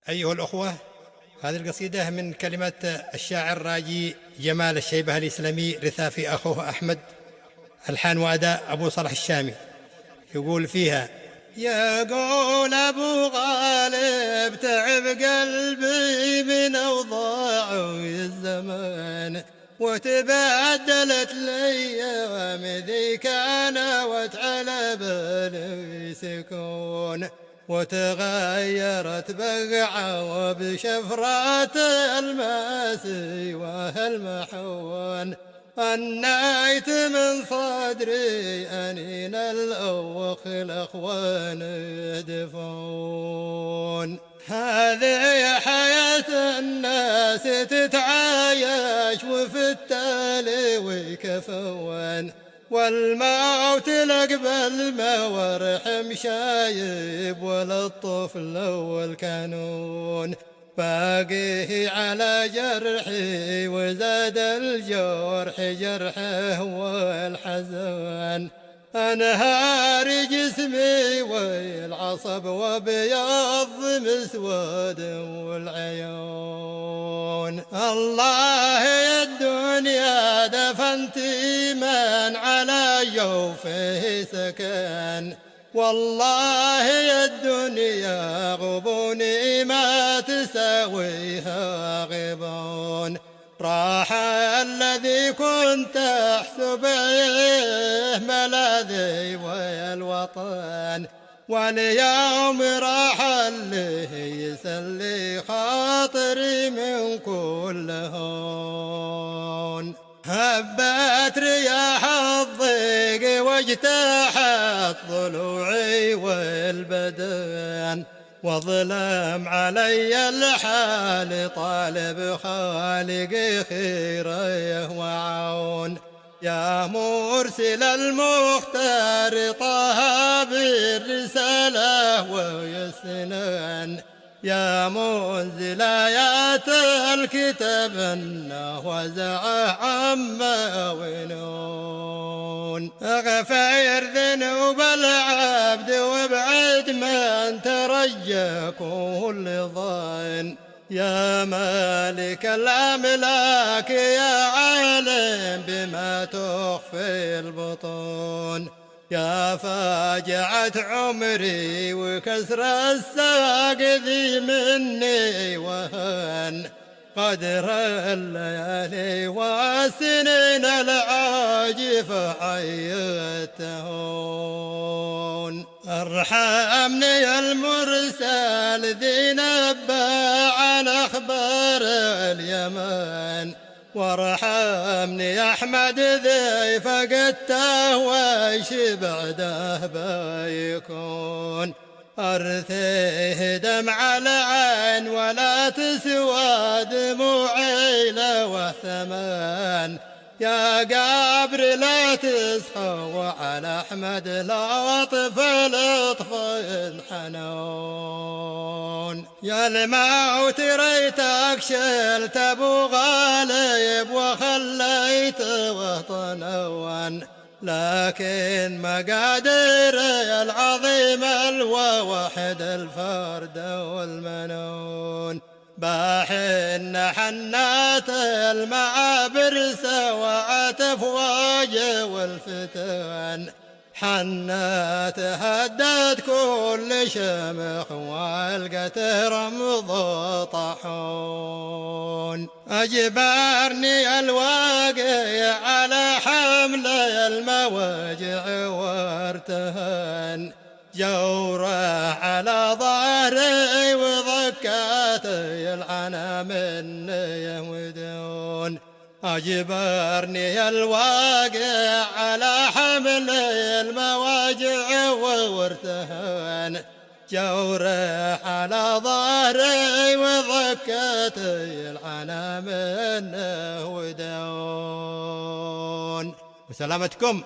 أيها الأخوة، هذه القصيدة من كلمات الشاعر راجي جمال الشيبة الإسلامي رثافي أخوه أحمد، ألحان وأداء أبو صالح الشامي. يقول فيها: يقول أبو غالب تعب قلبي من أوضاع الزمان، وتبدلت الأيام ذي كان وتعلى بالي سكون، وتغيرت بقعة وبشفرات الماسي والمحون، أنيت من صدري أنين الأوخ الأخوان يدفون. هذه حياة الناس تتعايش وفي التالي ويكفون، والموت لقبل ما ورحم شايب ولا الطفل والكانون، باقيه على جرحي وزاد الجرح جرحه والحزن، أنهار جسمي والعصب وبيض مسود والعيون. الله يا الدنيا دفنتي من على جوفه سكن، والله يا الدنيا غبوني ما تساويها غبون، راح الذي كنت أحسبه ملاذي والوطن، واليوم راح اللي يسلي خاطري من كل هون. هبت رياح الضيق واجتاحت ضلوعي والبدن، وظلم علي الحال طالب خالقي خيره وعون، يا مرسل المختار طه بالرسالة ويسنن، يا منزل آيات الكتاب انه وزعه عما ونون، اغفر ذنوب العبد وابعد من ترجى كل ضان، يا مالك الأملاك يا عالم بما تخفي البطون، يا فاجعة عمري وكسر الساق ذي مني وهن، قدر الليالي والسنين العاجف عيتهون، ارحمني المرسل ذي نبأ عن أخبار اليمن، وارحمني أحمد ذي فقدته وش بعده بيكون، أرثيه دمع العين ولا تسوى دموعي له ثمن، يا قبر لا تسخو على أحمد لا طفل الحنون، يا الموت ريتك شلت أبو غالب وخليت وطنون، لكن مقادير العظيم الوحد الفرد والمنون، باحن حنات المعابر سوعت أفواج والفتن، حنات هدت كل شمخ والقت رمض طاحون، أجبرني الواقع على حمل المواجع وارتهن، جوره على ظهري وضكاتي العنا مني يمدون، أجبرني الواقع على حمل المواجع وارتهن، جوره على ظهري وضكاتي العنا منه ودون. وسلامتكم.